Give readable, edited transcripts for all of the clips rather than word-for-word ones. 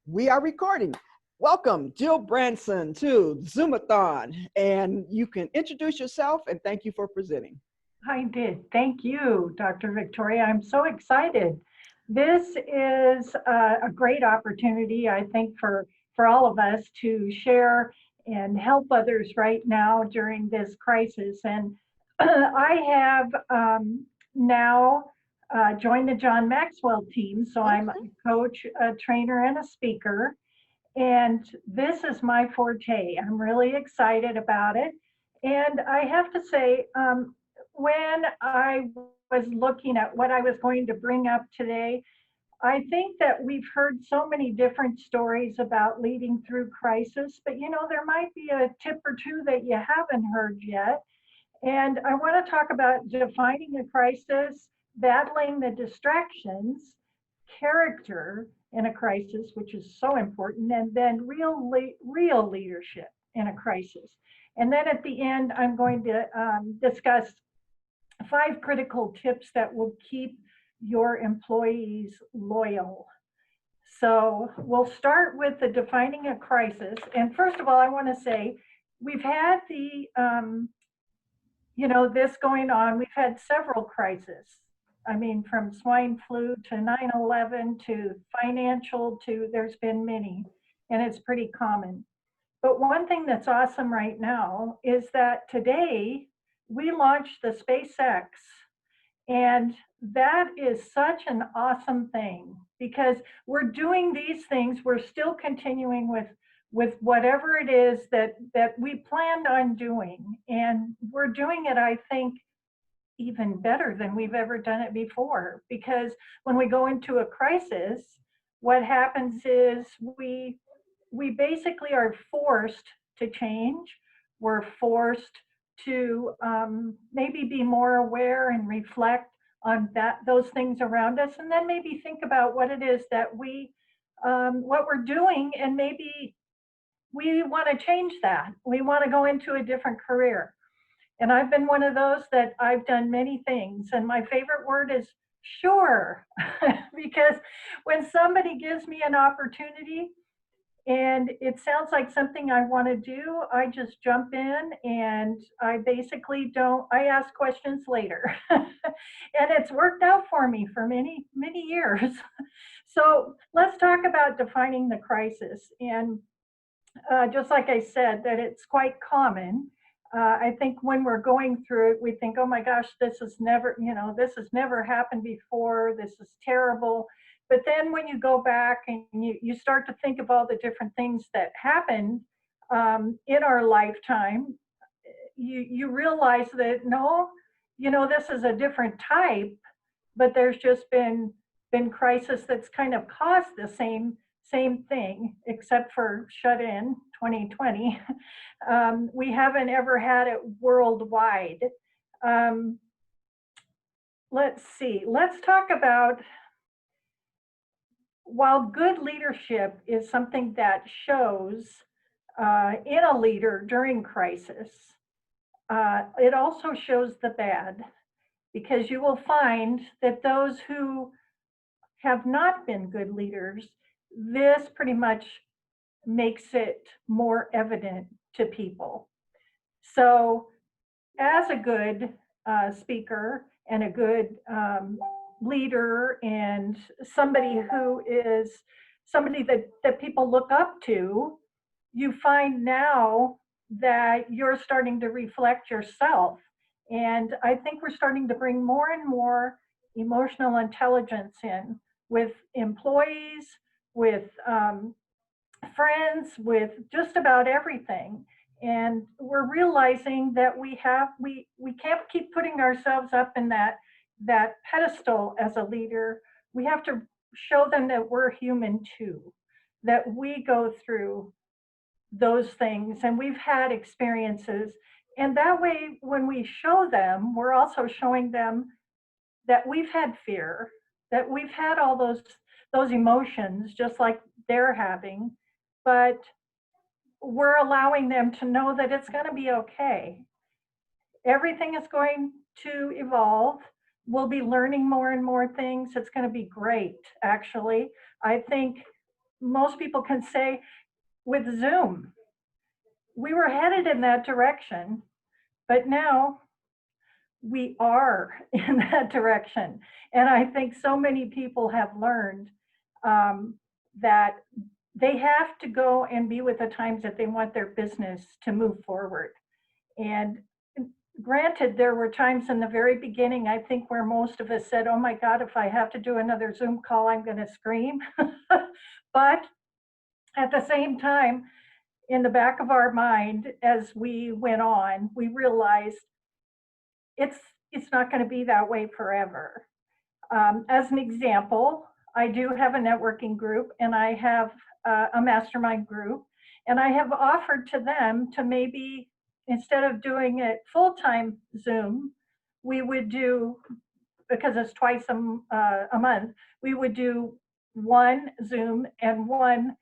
We are recording. Welcome, Jill Branson, to Zoomathon. And you can introduce yourself and thank you for presenting. I did. Thank you, Dr. Victoria. I'm so excited. This is a great opportunity, I think, for all of us to share and help others right now during this crisis. And I have now joined the John Maxwell team. So I'm a coach, a trainer, and a speaker. And this is my forte. I'm really excited about it. And I have to say, when I was looking at what I was going to bring up today, I think that we've heard so many different stories about leading through crisis, but there might be a tip or two that you haven't heard yet. And I want to talk about defining a crisis, battling the distractions, character in a crisis, which is so important, and then real leadership in a crisis. And then at the end, I'm going to discuss 5 critical tips that will keep your employees loyal. So we'll start with the defining a crisis. And first of all, I want to say we've had this going on. We've had several crises. I mean, from swine flu to 9/11 to financial to there's been many, and it's pretty common. But one thing that's awesome right now is that today we launched the SpaceX, and that is such an awesome thing because we're doing these things. We're still continuing with whatever it is that we planned on doing, and we're doing it, I think, even better than we've ever done it before. Because when we go into a crisis, what happens is we basically are forced to change. We're forced to maybe be more aware and reflect on those things around us, and then maybe think about what it is that what we're doing, and maybe we want to change that. We want to go into a different career. And I've been one of those that I've done many things. And my favorite word is sure, because when somebody gives me an opportunity and it sounds like something I want to do, I just jump in, and I basically I ask questions later. And it's worked out for me for many, many years. So let's talk about defining the crisis. And just like I said, that it's quite common. I think when we're going through it, we think, oh my gosh, this has never happened before. This is terrible. But then when you go back and you start to think of all the different things that happened in our lifetime, you realize that no, this is a different type, but there's just been crisis that's kind of caused the same thing, except for shut in 2020. We haven't ever had it worldwide. Let's see. Let's talk about, while good leadership is something that shows in a leader during crisis, it also shows the bad, because you will find that those who have not been good leaders, this pretty much makes it more evident to people. So as a good speaker and a good leader, and somebody who is somebody that people look up to, you find now that you're starting to reflect yourself. And I think we're starting to bring more and more emotional intelligence in with employees, with friends, with just about everything. And we're realizing that we can't keep putting ourselves up in that pedestal as a leader. We have to show them that we're human too, that we go through those things and we've had experiences. And that way, when we show them, we're also showing them that we've had fear, that we've had all those emotions just like they're having, but we're allowing them to know that it's going to be okay. Everything is going to evolve. We'll be learning more and more things. It's going to be great, actually. I think most people can say with Zoom, we were headed in that direction, but now we are in that direction. And I think so many people have learned um, that they have to go and be with the times that they want their business to move forward. And granted, there were times in the very beginning, I think, where most of us said, oh my God, if I have to do another Zoom call, I'm going to scream. But at the same time, in the back of our mind, as we went on, we realized it's it's not going to be that way forever. As an example, I do have a networking group and I have a mastermind group, and I have offered to them to maybe instead of doing it full time Zoom, we would do, because it's twice a month, we would do one Zoom and one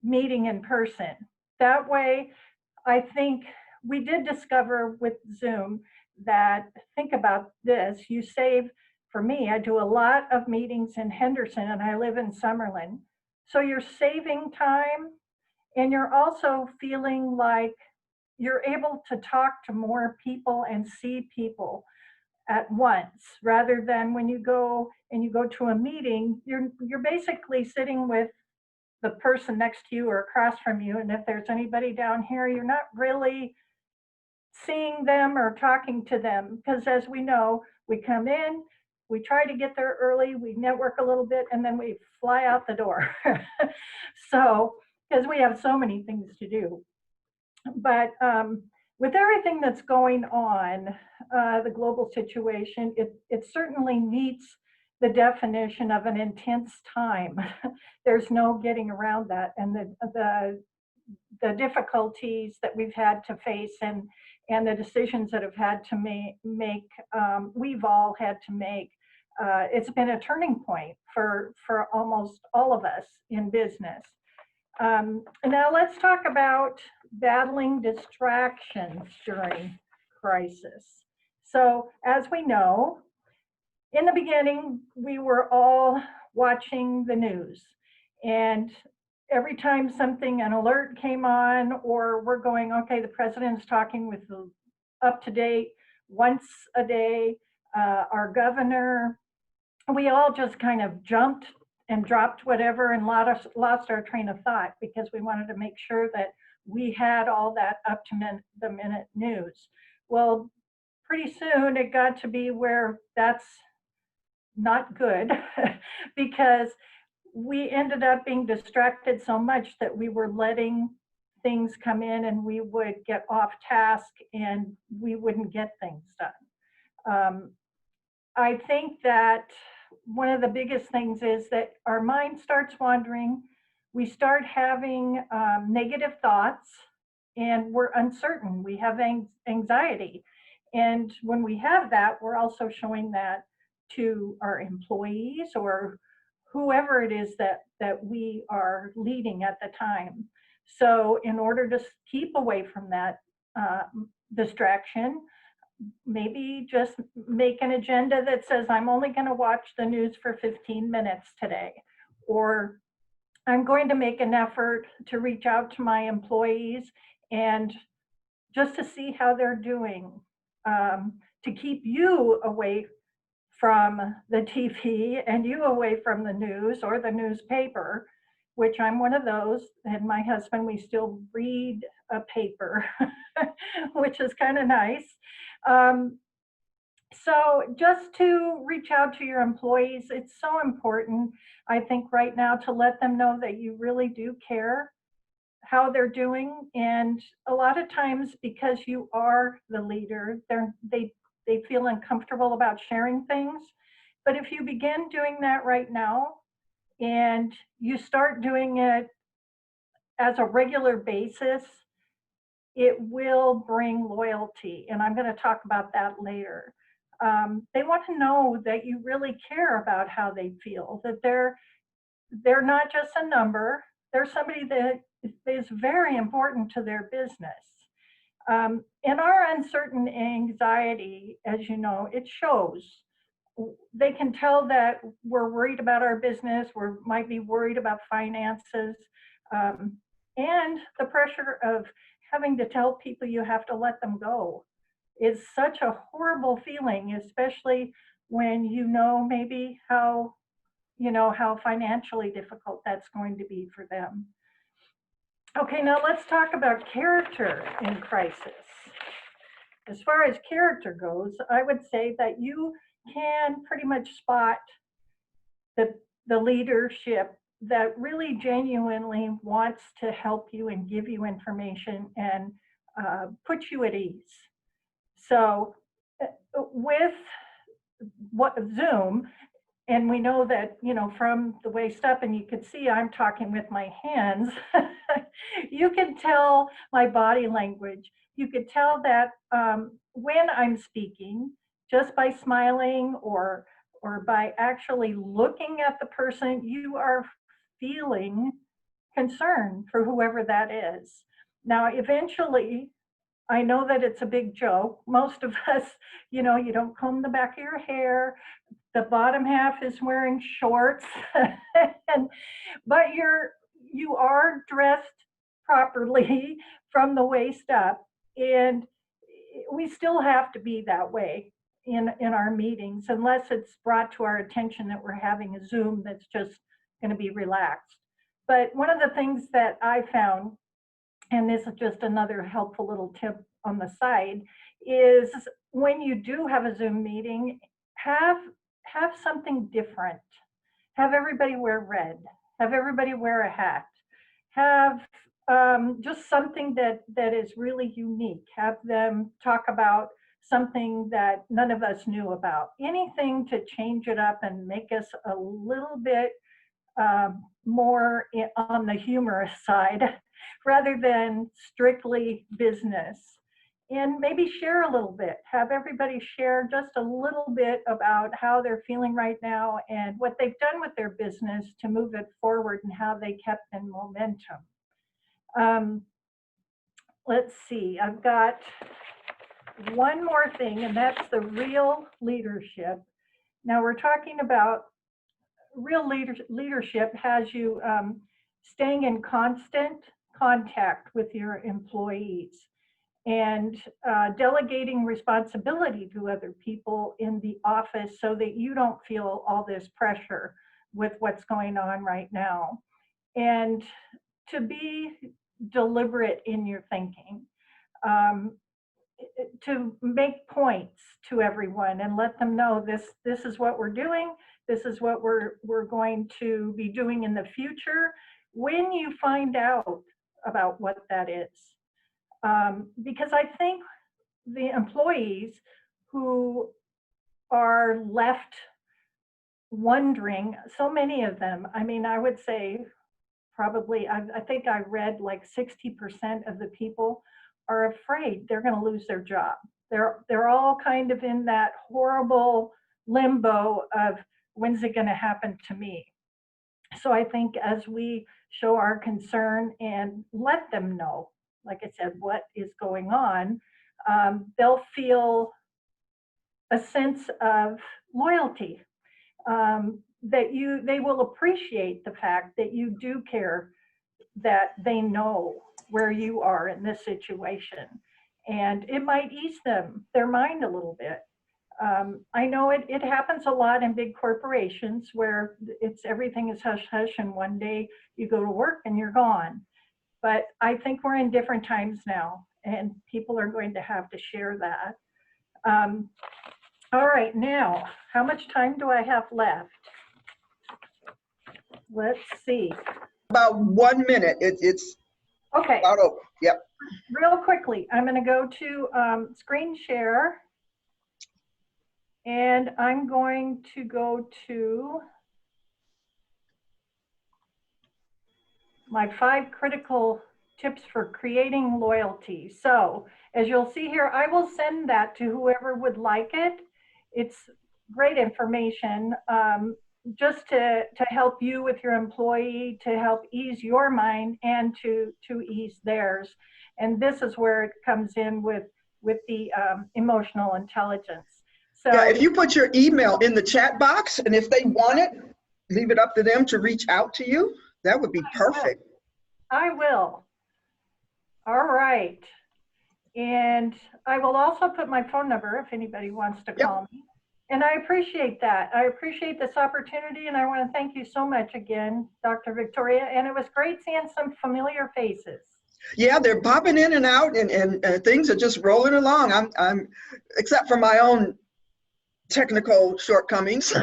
meeting in person. That way, I think we did discover with Zoom that, think about this, you save, for me, I do a lot of meetings in Henderson and I live in Summerlin. So you're saving time and you're also feeling like you're able to talk to more people and see people at once, rather than when you go to a meeting, you're basically sitting with the person next to you or across from you, and if there's anybody down here, you're not really seeing them or talking to them, because as we know, we come in, we try to get there early, we network a little bit, and then we fly out the door. So, because we have so many things to do. But with everything that's going on, the global situation, it certainly meets the definition of an intense time. There's no getting around that. And the difficulties that we've had to face, and the decisions that have had to make we've all had to make. It's been a turning point for almost all of us in business. Now let's talk about battling distractions during crisis. So as we know, in the beginning, we were all watching the news, and every time an alert came on, or we're going, okay, the president's talking with the up to date once a day, our governor, we all just kind of jumped and dropped whatever and lost our train of thought, because we wanted to make sure that we had all that up to the minute news. Well, pretty soon it got to be where that's not good because we ended up being distracted so much that we were letting things come in and we would get off task and we wouldn't get things done. I think that one of the biggest things is that our mind starts wandering. We start having negative thoughts, and we're uncertain. We have anxiety. And when we have that, we're also showing that to our employees or whoever it is that we are leading at the time. So in order to keep away from that distraction, maybe just make an agenda that says, I'm only going to watch the news for 15 minutes today, or I'm going to make an effort to reach out to my employees and just to see how they're doing, to keep you away from the TV and you away from the news or the newspaper, which I'm one of those. And my husband, we still read a paper, which is kind of nice. So just to reach out to your employees, it's so important, I think, right now, to let them know that you really do care how they're doing. And a lot of times, because you are the leader, they feel uncomfortable about sharing things. But if you begin doing that right now and you start doing it as a regular basis, it will bring loyalty. And I'm going to talk about that later. They want to know that you really care about how they feel, that they're not just a number, they're somebody that is very important to their business. In our uncertain anxiety, as you know, it shows. they can tell that we're worried about our business, we might be worried about finances, um, and the pressure of having to tell people you have to let them go is such a horrible feeling, especially when you know maybe how, how financially difficult that's going to be for them. Okay, now let's talk about character in crisis. As far as character goes, I would say that you can pretty much spot the, the leadership that really genuinely wants to help you and give you information and put you at ease. So with what Zoom, and we know that, from the waist up, and you can see I'm talking with my hands, you can tell my body language. You could tell that when I'm speaking, just by smiling or by actually looking at the person, you are feeling concern for whoever that is. Now, eventually, I know that it's a big joke. Most of us, you don't comb the back of your hair. The bottom half is wearing shorts, and, but you are dressed properly from the waist up, and we still have to be that way in our meetings, unless it's brought to our attention that we're having a Zoom that's just going to be relaxed. But one of the things that I found, and this is just another helpful little tip on the side, is when you do have a Zoom meeting, have something different. Have everybody wear red. Have everybody wear a hat. Have just something that is really unique. Have them talk about something that none of us knew about. Anything to change it up and make us a little bit more on the humorous side rather than strictly business. And maybe share a little bit, have everybody share just a little bit about how they're feeling right now and what they've done with their business to move it forward and how they kept in momentum. Let's see, I've got one more thing, and that's the real leadership. Now we're talking about real leadership has you staying in constant contact with your employees and delegating responsibility to other people in the office so that you don't feel all this pressure with what's going on right now. And to be deliberate in your thinking, to make points to everyone and let them know this is what we're doing, this is what we're going to be doing in the future when you find out about what that is. Because I think the employees who are left wondering, so many of them, I mean, I would say probably, I think I read like 60% of the people are afraid they're going to lose their job. They're all kind of in that horrible limbo of when's it going to happen to me. So I think as we show our concern and let them know, like I said, what is going on, they'll feel a sense of loyalty, that they will appreciate the fact that you do care, that they know where you are in this situation, and it might ease their mind a little bit. I know it happens a lot in big corporations where everything is hush hush, and one day you go to work and you're gone. But I think we're in different times now, and people are going to have to share that. All right, now, how much time do I have left? Let's see. About 1 minute. It's okay. About over. Yep. Real quickly, I'm going to go to screen share, and I'm going to go to my 5 critical tips for creating loyalty. So as you'll see here, I will send that to whoever would like it. It's great information, just to help you with your employee, to help ease your mind and to ease theirs. And this is where it comes in with the emotional intelligence. Yeah, So if you put your email in the chat box, and if they want it, leave it up to them to reach out to you. That would be perfect. I will. All right. And I will also put my phone number if anybody wants to Yep. call me. And I appreciate that. I appreciate this opportunity. And I want to thank you so much again, Dr. Victoria. And it was great seeing some familiar faces. Yeah, they're popping in and out, and things are just rolling along. I'm, except for my own technical shortcomings.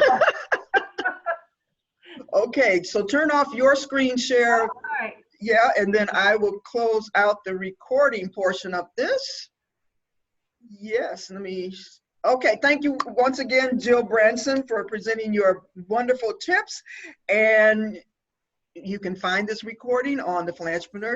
Okay, so turn off your screen share. All right. Yeah, and then I will close out the recording portion of this. Yes, let me. Okay, thank you once again, Jill Branson, for presenting your wonderful tips. And you can find this recording on the Philanthropreneur